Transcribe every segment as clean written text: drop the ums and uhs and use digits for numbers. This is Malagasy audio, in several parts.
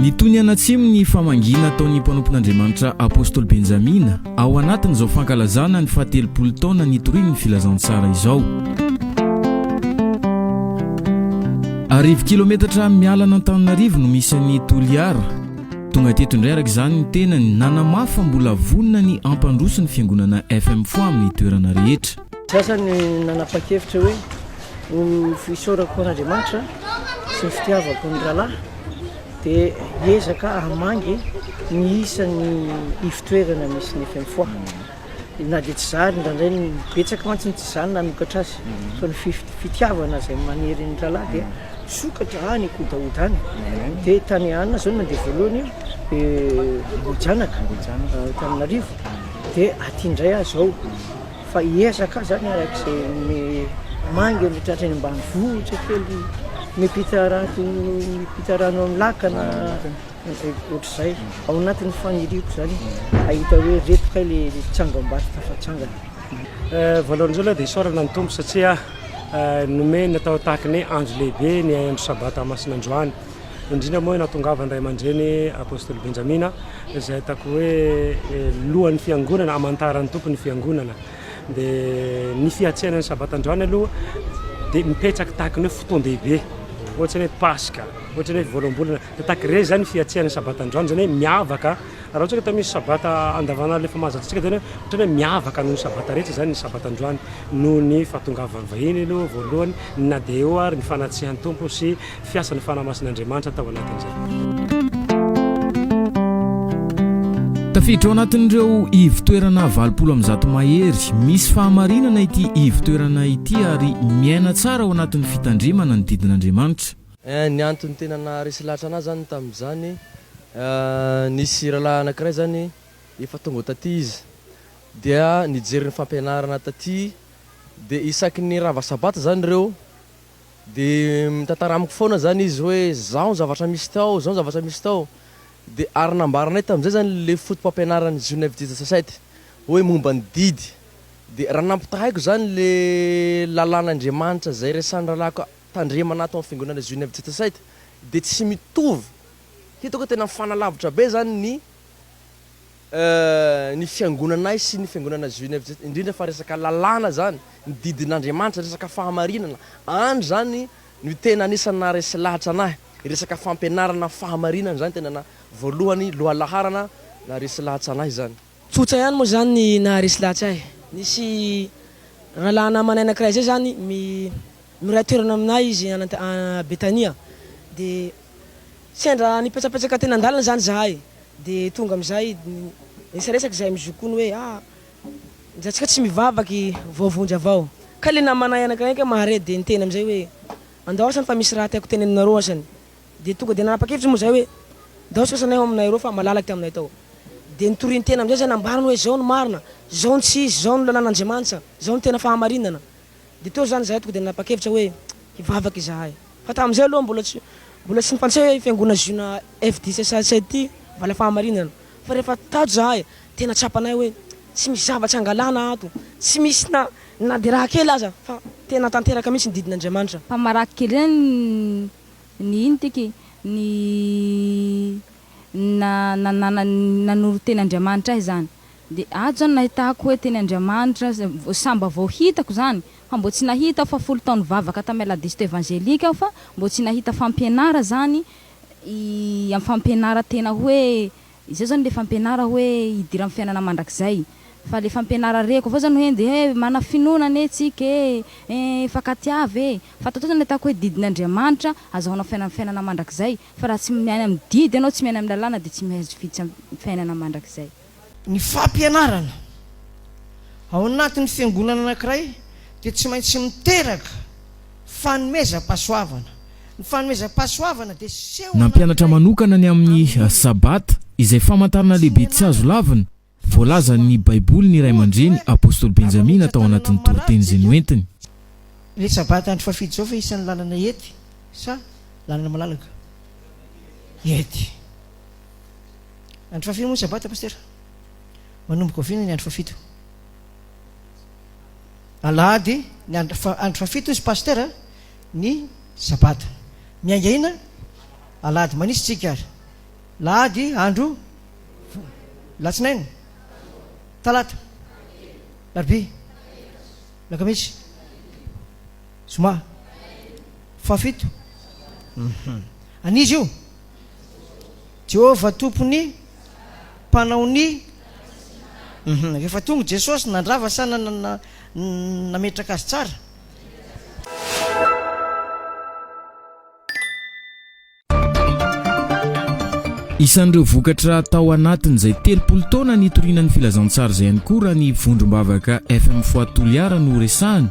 Nitony anatsimo ny famangina ataon'ny mpanompon'Andriamanitra apôstôly Benjamina ao anatin'izao fankalazana ny fahatelopolo taona nitoriany filazantsara izao. Arivo kilometatra mialana Antananarivo no misy ny Toliara. Tonga teto indray araka izany ny tenany nanamafa mbola vonona ny ampandroso ny fiangonana FM Foa amin'ny toerana rehetra. Sasany nanapa-kevitra hoe fisaorako an'Andriamanitra sy ny fitiavako ny rahalahy dia hiezaka hamangy ny isan'ny ifitoerana misy ny FM Foa. Na dia tsy zany indraindray ny betsaka mantsy ny tsy zany nanokatra azy fa ny fitiavana izay maniry ny rahalahy dia sokatra any kodaoda any dia tany anina zao mandeha voalohany Bojanaka Antananarivo dia atindray azy ao fa hiezaka zany arak'izay mangy mitratra ny ambanivohitra kely mipita rano amin'ny lakana ohatr'izay ao anatin'ny faniriako zany ahita hoe retoka le tsangam-bato tafatsangana. Voalohany zao aloha dia isaorana ny tompo satria nome natao tahaka ny andro lehibe ny andro sabata Masinandroany. Indrindra moa natongava ny ray aman-dreny apôstôly Benjamina izay atako hoe lohan'ny fiangonana amantaran'ny tompo ny fiangonana. Dia ny fiatsiana ny sabatandroany aloha dia mipetraka tahaka ny hoe fotoan-dehibe ohatrany hoe Pasika, ohatrany hoe voaloham-bolana dia tahaka ireny zany fiatsiana ny sabatandroany zany hoe miavaka. Raha ohatra ka misy sabata andavanandro efa mahazatsika dia ohatrany hoe miavaka noho ny sabata rehetra zany ny sabatandroany noho ny fahatongavan'ny vahiny aloha voalohany na dia eo ary ny fanatsihan'ny tompo sy fiasan'ny fanamasin'Andriamanitra tao anatin'izay. Tafiditra ao anatin'ireo ivitoerana 200 mahery misy fahamarinana ity ivitoerana ity ary miaina tsara ao anatin'ny fitandrimana ny didin'Andriamanitra. Ny antony tena naharesy lahatra anazy zany tamin'izany nisy rahalahy anankiray zany efa tonga taty izy dia nijery ny fampianarana taty dia isaky ny rava sabata zany ireo dia mitantaramiko foana zany izy hoe zao zavatra misy tao, zao zavatra misy tao. Dia ary nambaranay tamin'izay zany le fotom-pampianarana Genève 17 hoe momba ny didy. Dia raha nampitahaiko zany le lalàn'Andriamanitra zay resan'ny rahalahy tandremana ato amin'ny fiangonana Genève 17 dia tsy mitovy. Hitako tena mifanalavitra be zany ny fiangonanay sy ny fiangonana Genève 17 indrindra fa resaka lalàna zany ny didin'Andriamanitra, resaka fahamarinana andro zany ny tena anisany naharesy lahatra anahy. Resaka fampianarana fahamarinana zany tena na voalohany lohalaharana naharesy lahatra anahy zany. Tsotra ihany moa zany ny naharesy lahatra ahy. Nisy rahalahy namanay anankiray zay zany miray toerana aminay izy Betania dia sendra nipetrapetraka tena andalana zany zahay dia tonga amin'izay nisaresaky zahay mizokony hoe njatsika tsy mivavaky voavondry avao ka le namanay anankiray ka mahare dia niteny amin'izay hoe andao asany fa misy raha tiako teneninareo asany. Dia tonga dia nanapa-kevitra moa zay hoe ndao sy asanay aminay reo fa malalaky taminay tao. Dia nitoriny tena amin'izay zany nambarany hoe zao no marina, zao no tsy izy, zao no lalàn'Andriamanitra, zao no tena fahamarinana. Dia teo zany zahay tonga dia nanapa-kevitra hoe hivavaky izahay. Fa tamin'izay aloha mbola tsy nifantsay hoe fiangonana Juna F17 ity vala fahamarinana. Fa rehefa tato zahay tena tsapanay hoe tsy misy zavatra angalana ato, tsy misy na dia raha kely aza fa tena tanteraka mihitsy ny didin'Andriamanitra. Fa maraky kely zany ny ino tiky ny nanoro teny Andriamanitra ahy zany. Dia ato zany nahitako hoe teny Andriamanitra samba vao hitako zany fa mbo tsy nahita fa 10 taona vavaka tamin'ny Ladiste Evangelika aho fa mbo tsy nahita fampianara zany amin'ny fampianara tena hoe izay zany le fampianara hoe hidira amin'ny fiainana mandrakizay. Fa le fampianara reko avao zany hoe dia mana finonana tsika fakatiavy fa tato zany nahitako hoe didin'Andriamanitra azahoana fiainana mandrakizay fa raha tsy miaina amin'ny didy ianao tsy miaina amin'ny lalàna dia tsy mahazo vitsy amin'ny fiainana mandrakizay. Ny fampianarana ao anatin'ny fiangonana anankiray dia tsy maintsy miteraka fanomezam-pahasoavana. Ny fanomezam-pahasoavana dia nampianatra manokana ny amin'ny sabata izay famantarana lehibe tsy azo lavina voalaza ny baiboly ny ray aman-dreny apôstôly Benjamina tao anatin'ny toriteny izay noentiny. Le sabata andro fahafidy zao fa isan'ny lalana ety sa lalana malalaka ety. Andro fahafidy moa sabata pastera manomboka oviana ny andro fafito alahady ny andro fafito izy pastera ny sabata miangaina alahady manisy tsika ary lahady andro latsinainy talata larobia lakamisy zoma fafito anizy io Jehovah tompony mpanaony rehefa tonga Jesosy nandrava sa nametraka azy tsara. Isan'ireo vokatra tao anatin'izay 30 taona nitorian'ny filazantsara izay ihany koa raha ny vondrombavaka FM Foatoliara no resahany.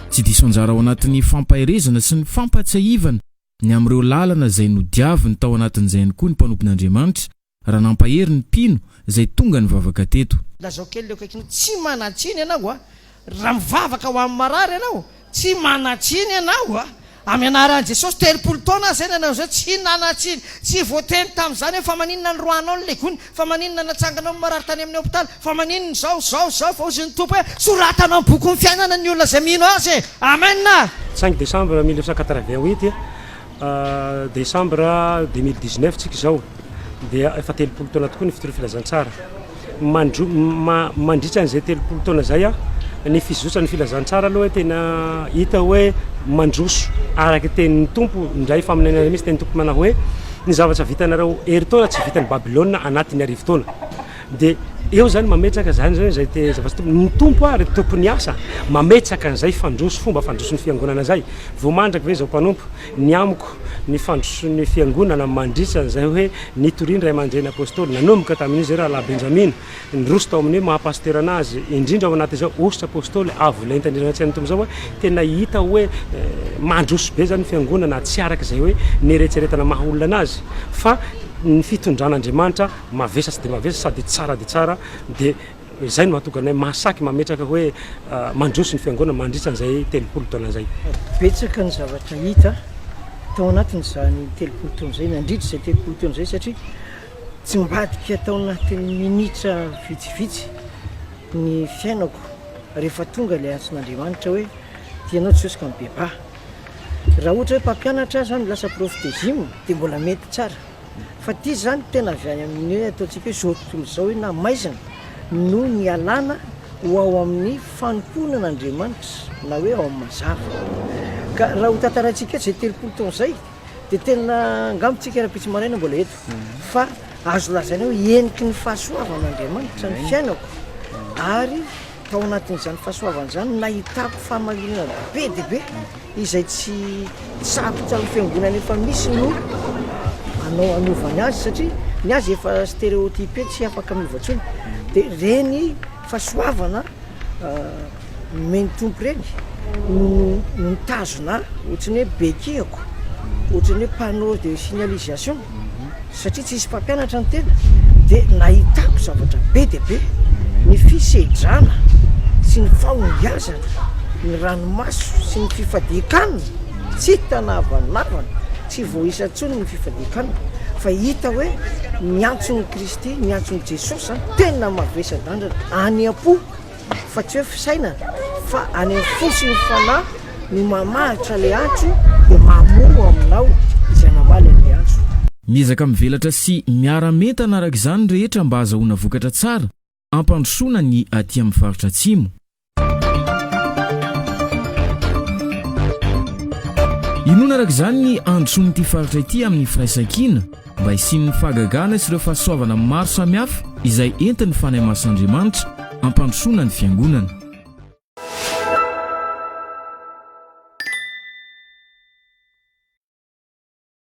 Tsy diso anjara ao anatin'ny fampahirezana sy ny fampatsiahivana ny amin'ireo lalana izay nodiaviny tao anatin'izay ihany koa ny mpanompon'Andriamanitra raha nampahery ny mpino izay tonga ny vavaka teto. Lazao kely leo kaikiny tsy manatsiny ianao raha mivavaka ho amin'ny marary ianao tsy manatsiny ianao amianaran'i Jesosy 30 taona zay nanao zay tsy nanatsiny tsy voateny tamin'izany fa maninona ny roanao ny legony fa maninona natsanganao ny marary tany amin'ny hôpitaly fa maninona zao fa ozy ny tompo hoe soratanao ny boky ny fiainana ny olona zay mino azy. Amen. 5 décembre 1988 décembre 2019 tsika zao dia efa 30 taona tokoa ny fitoro filazantsara mandritra an'izay 30 taona zay ny fizotsany filazantsara aloha tena hita hoe mandroso araky tenin'ny tompo ndray faminana misy teny tompo mana hoe ny zavatra vitanareo hery taona tsy vitan'ny Babilôna anatin'ny arivo taona dia eo zany mametraka zany zay te zavatra ny tompo ary tompony asa mametraka an'izay fandroso fomba fandroson'ny fiangonana zay voamandraka ve zao mpanompo ny amiko ny fandroson'ny fiangonana mandritra an'izay hoe nitoriny ray aman-dreny apôstôly nanomboka tamin'izy zay raha la Benjamina nyroso tao amin'ny hoe mahapastera anazy indrindra ao anaty zao ositra apôstôly avolentandrinanatsy an'ny tompo zao hoe tena hita hoe mandroso be zany fiangonana tsy araka zay hoe nieretseretana maha olona anazy fa ny fitondran'Andriamanitra mavesa sy de mavesa sady tsara de tsara dia izay no mahatonga anay mahasaky mametraka hoe mandroso ny fiangonana mandritra an'izay 30 taona zay. Betsaka ny zavatra hita tao anatin'izany 30 taona zay nandritra zay 30 taona zay satria tsy mbadika tao anatin'ny minitra vitsivitsy ny fiainako rehefa tonga ilay antson'Andriamanitra hoe tianao Jesosy ka mibeba raha ohatra hoe mpampianatra zany lasa profetezima dia mbola mety tsara fa ty zany tena avy any amin'ny hoe ataontsika hoe zao tontolo zao hoe na maizana no ny alana ho ao amin'ny fanomponan'Andriamanitra na hoe ao amin'ny mazava ka raha ho tantarantsika zay 30 taona zay dia tena angambontsika raha-pitsy maraina mbola eto fa azo lazaina hoe eniky ny fahasoavan'Andriamanitra ny fiainako ary tao anatin'izany fahasoavana zany nahitako fahamarinana be dia be izay tsy sakotra amin'ny fiangonana efa misy no anao anovany azy satria ny azy efa stéréotypé tsy afaka miovatsony dia reny fahasoavana meny tompo reny no mitazona ohatrany hoe bekeko ohatrany hoe panneau de signalisation satria tsisy mpampianatra ny tena dia nahitako zavatra be dia be ny fisedrana sy ny fahombiazana ny ranomaso sy ny fifadikanana tsy tanavanavana tsy voisantsony ny fifadikanana fa hita hoe miantsony Kristy miantsony Jesosy zany tena mavesa-dandrana any am-po fa tsy hoe fisainana fa any amin'ny fo sy ny fanahy no mamahitra le antso dia mamono aminao izay namaly an'le antso. Miezaka mivelatra sy miara-metana araka izany rehetra mba azahoana vokatra tsara ampandrosoana ny aty amin'ny faritra atsimo. Inona araka izany ny androsoany ity faritra ity amin'ny firaisan-kina mba hisian'ny fahagagana sy ireo fahasoavana maro samihafa izay entin'ny fanahy mason'Andriamanitra ampandrosoana ny fiangonana.